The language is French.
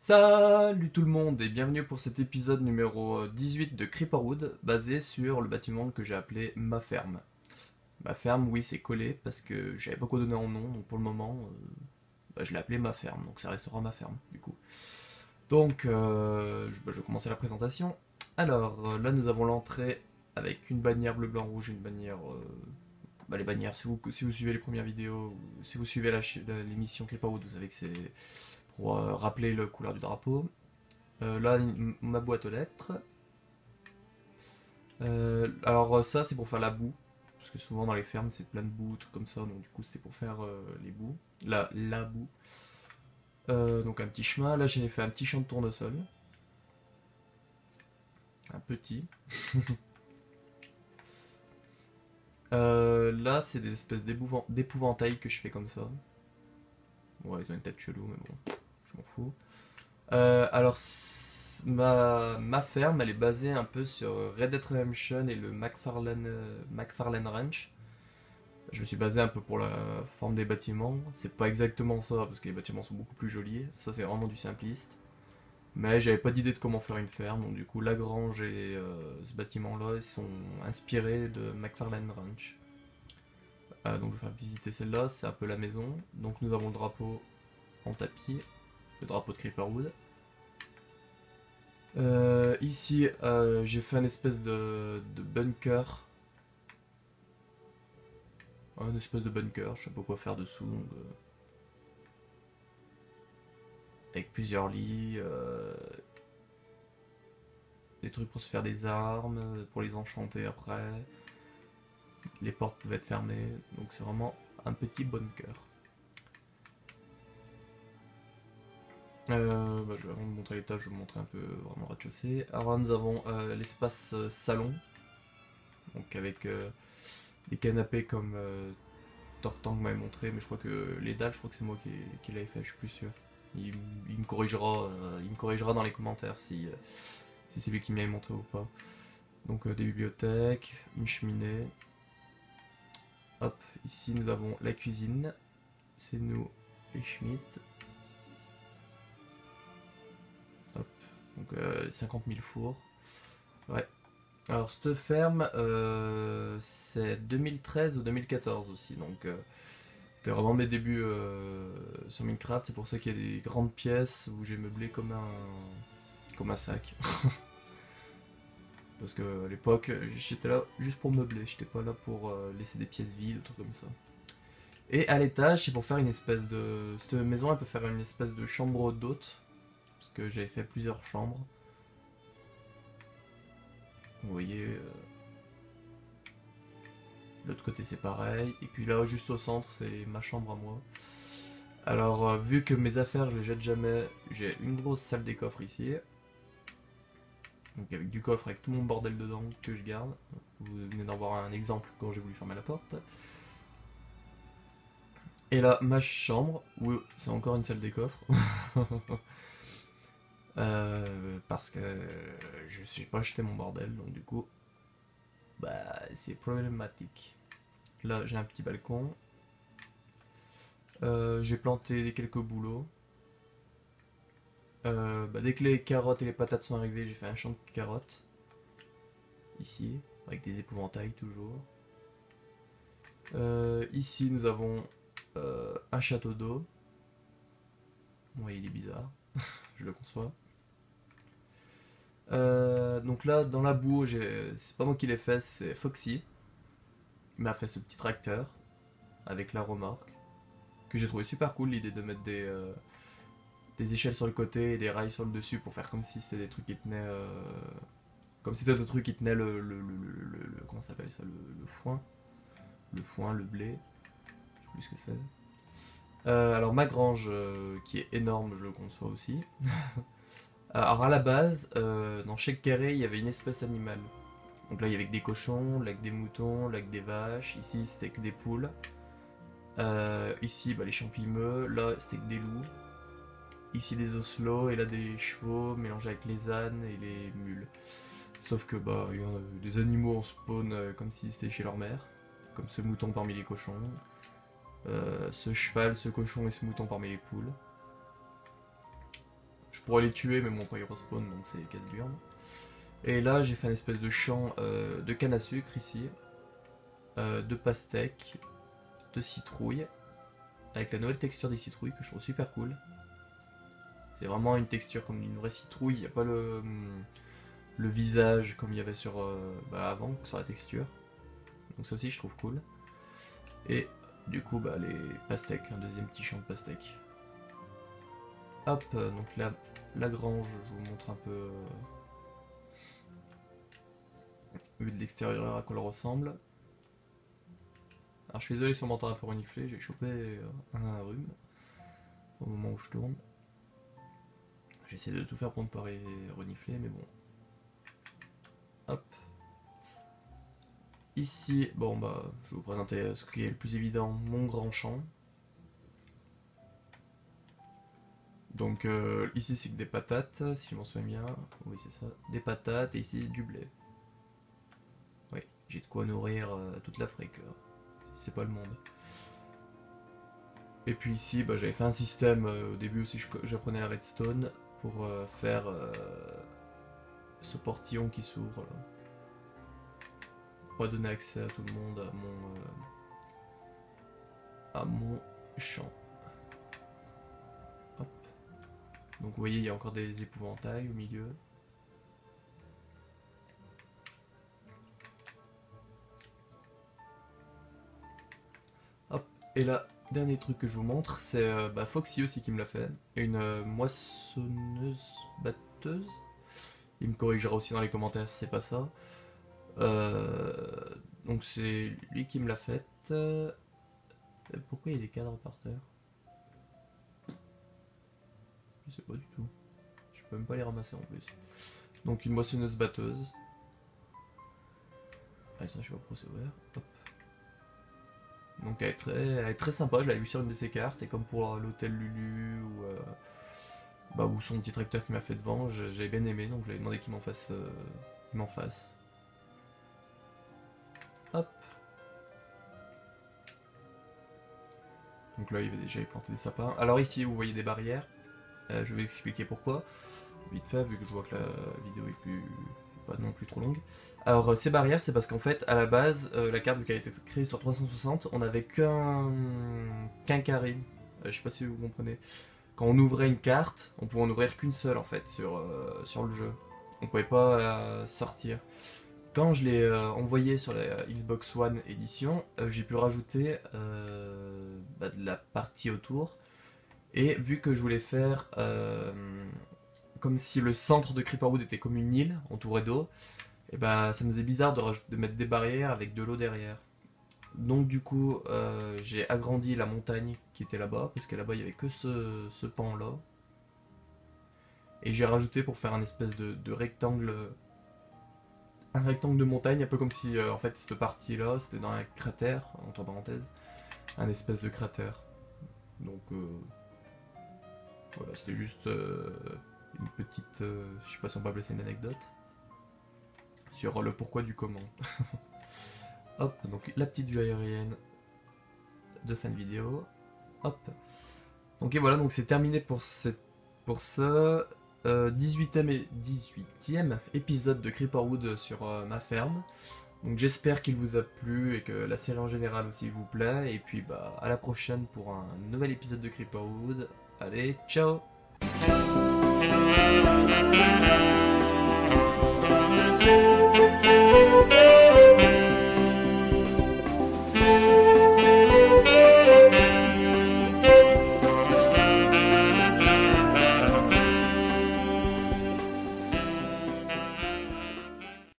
Salut tout le monde et bienvenue pour cet épisode numéro 18 de Creeperwood basé sur le bâtiment que j'ai appelé Ma Ferme. Ma Ferme, oui, c'est collé parce que j'avais pas quoi donner en nom, donc pour le moment, je l'ai appelé Ma Ferme, donc ça restera Ma Ferme du coup. Donc, je vais commencer la présentation. Alors, là nous avons l'entrée avec une bannière bleu, blanc, rouge, une bannière... les bannières, si vous suivez les premières vidéos, ou si vous suivez l'émission Creeperwood, vous savez que c'est pour rappeler la couleur du drapeau. Là, ma boîte aux lettres. Alors ça, c'est pour faire la boue. Parce que souvent dans les fermes, c'est plein de boue, trucs comme ça. Donc du coup, c'était pour faire les boues. La boue. Donc un petit chemin. Là, j'ai fait un petit champ de tournesol. Un petit. Là, c'est des espèces d'épouvantails que je fais comme ça. Ouais, ils ont une tête chelou, mais bon, je m'en fous. Alors, ma ferme, elle est basée un peu sur Red Dead Redemption et le McFarlane Ranch. Je me suis basé un peu pour la forme des bâtiments. C'est pas exactement ça, parce que les bâtiments sont beaucoup plus jolis. Ça, c'est vraiment du simpliste. Mais j'avais pas d'idée de comment faire une ferme, donc du coup, la grange et ce bâtiment-là, ils sont inspirés de McFarlane Ranch. Donc je vais faire visiter celle-là, c'est un peu la maison. Donc nous avons le drapeau en tapis, le drapeau de Creeperwood. Ici, j'ai fait un espèce de bunker. Un espèce de bunker, je sais pas quoi faire dessous. Donc, avec plusieurs lits, des trucs pour se faire des armes, pour les enchanter après. Les portes pouvaient être fermées, donc c'est vraiment un petit bunker. Avant de montrer l'étage, je vais vous montrer un peu vraiment le rez-de-chaussée. Alors là, nous avons l'espace salon, donc avec des canapés comme Tortang m'avait montré, mais je crois que les dalles, je crois que c'est moi qui l'avais fait, je suis plus sûr. Il me corrigera dans les commentaires si c'est lui qui m'avait montré ou pas. Donc des bibliothèques, une cheminée. Hop, ici nous avons la cuisine. C'est nous et Schmitt. Hop, donc 50 000 fours. Ouais. Alors cette ferme, c'est 2013 ou 2014 aussi, donc c'était vraiment mes débuts sur Minecraft. C'est pour ça qu'il y a des grandes pièces où j'ai meublé comme un sac. Parce que à l'époque, j'étais là juste pour meubler, j'étais pas là pour laisser des pièces vides, ou trucs comme ça. Et à l'étage, c'est pour faire une espèce de... Cette maison, elle peut faire une espèce de chambre d'hôte. Parce que j'avais fait plusieurs chambres. Vous voyez, l'autre côté c'est pareil. Et puis là, juste au centre, c'est ma chambre à moi. Alors, vu que mes affaires, je les jette jamais, j'ai une grosse salle des coffres ici. Donc avec du coffre, avec tout mon bordel dedans que je garde. Vous venez d'en voir un exemple quand j'ai voulu fermer la porte. Et là, ma chambre, où c'est encore une salle des coffres. Parce que je sais pas acheté mon bordel, donc du coup, c'est problématique. Là, j'ai un petit balcon. J'ai planté quelques bouleaux. Dès que les carottes et les patates sont arrivées, j'ai fait un champ de carottes. Ici, avec des épouvantails toujours. Ici, nous avons un château d'eau. Bon, il est bizarre, je le conçois. Donc là, dans la boue, c'est pas moi qui l'ai fait, c'est Foxy. Il m'a fait ce petit tracteur avec la remorque. Que j'ai trouvé super cool, l'idée de mettre des échelles sur le côté et des rails sur le dessus pour faire comme si c'était des trucs qui tenaient. Comme si c'était des trucs qui tenaient comment ça s'appelle ça, le foin. Le foin, le blé. Je sais plus ce que c'est. Alors ma grange, qui est énorme, je le conçois aussi. Alors à la base, dans chaque carré, il y avait une espèce animale. Donc là, il y avait que des cochons, là que des moutons, là que des vaches. Ici, c'était que des poules. Ici, les champimeux. Là, c'était que des loups. Ici, des oslots. Et là, des chevaux mélangés avec les ânes et les mules. Sauf que il y en a des animaux en spawn comme si c'était chez leur mère. Comme ce mouton parmi les cochons. Ce cheval, ce cochon et ce mouton parmi les poules. Je pourrais les tuer, mais bon, quand ils respawnent, donc c'est casse-burne. Et là, j'ai fait un espèce de champ de canne à sucre ici, de pastèques, de citrouilles, avec la nouvelle texture des citrouilles que je trouve super cool. C'est vraiment une texture comme une vraie citrouille, il n'y a pas le visage comme il y avait sur avant, sur la texture. Donc ça aussi je trouve cool. Et du coup les pastèques, un deuxième petit champ de pastèques. Hop, donc là, la grange, je vous montre un peu vu de l'extérieur à quoi elle ressemble. Alors je suis désolé si on m'entend un peu renifler, j'ai chopé un rhume au moment où je tourne. J'essaie de tout faire pour ne pas renifler, mais bon. Hop. Ici, bon je vais vous présenter ce qui est le plus évident, mon grand champ. Donc ici c'est que des patates, si je m'en souviens bien. Oui c'est ça, des patates et ici du blé. Oui, j'ai de quoi nourrir toute l'Afrique, si c'est pas le monde. Et puis ici, j'avais fait un système, au début aussi j'apprenais la redstone, pour faire ce portillon qui s'ouvre là. Pour pas donner accès à tout le monde à mon champ. Hop. Donc vous voyez, il y a encore des épouvantails au milieu. Hop. Et là, dernier truc que je vous montre, c'est Foxy aussi qui me l'a fait. Une moissonneuse batteuse. Il me corrigera aussi dans les commentaires si c'est pas ça. Donc c'est lui qui me l'a faite. Pourquoi il y a des cadres par terre? Je sais pas du tout. Je peux même pas les ramasser en plus. Donc une moissonneuse batteuse. Ah ça je sais pas pourquoi c'est ouvert. Hop. Donc elle est très sympa, je l'avais vu sur une de ses cartes, et comme pour l'hôtel Lulu ou son petit tracteur qui m'a fait devant, j'avais bien aimé, donc je lui ai demandé qu'il m'en fasse. Hop. Donc là il va déjà y planter des sapins. Alors ici vous voyez des barrières, je vais expliquer pourquoi, vite fait vu que je vois que la vidéo est pas non plus trop longue. Alors ces barrières c'est parce qu'en fait à la base la carte vu qu'elle a été créée sur 360 on n'avait qu'un carré, je sais pas si vous comprenez. Quand on ouvrait une carte on pouvait en ouvrir qu'une seule en fait sur le jeu, on pouvait pas sortir. Quand je l'ai envoyé sur la Xbox One édition, j'ai pu rajouter de la partie autour, et vu que je voulais faire comme si le centre de Creeperwood était comme une île entourée d'eau, et ça me faisait bizarre de mettre des barrières avec de l'eau derrière. Donc du coup j'ai agrandi la montagne qui était là-bas, parce que là-bas il n'y avait que ce pan là, et j'ai rajouté pour faire un espèce de rectangle, un rectangle de montagne, un peu comme si en fait cette partie là c'était dans un cratère, entre parenthèses, un espèce de cratère. Donc voilà, c'était juste une petite, je sais pas si on peut appeler ça une anecdote, sur le pourquoi du comment. Hop, donc la petite vue aérienne de fin de vidéo. Hop. Donc et voilà, donc c'est terminé pour ce 18e épisode de Creeperwood sur ma ferme. Donc j'espère qu'il vous a plu et que la série en général aussi vous plaît. Et puis à la prochaine pour un nouvel épisode de Creeperwood. Allez, ciao!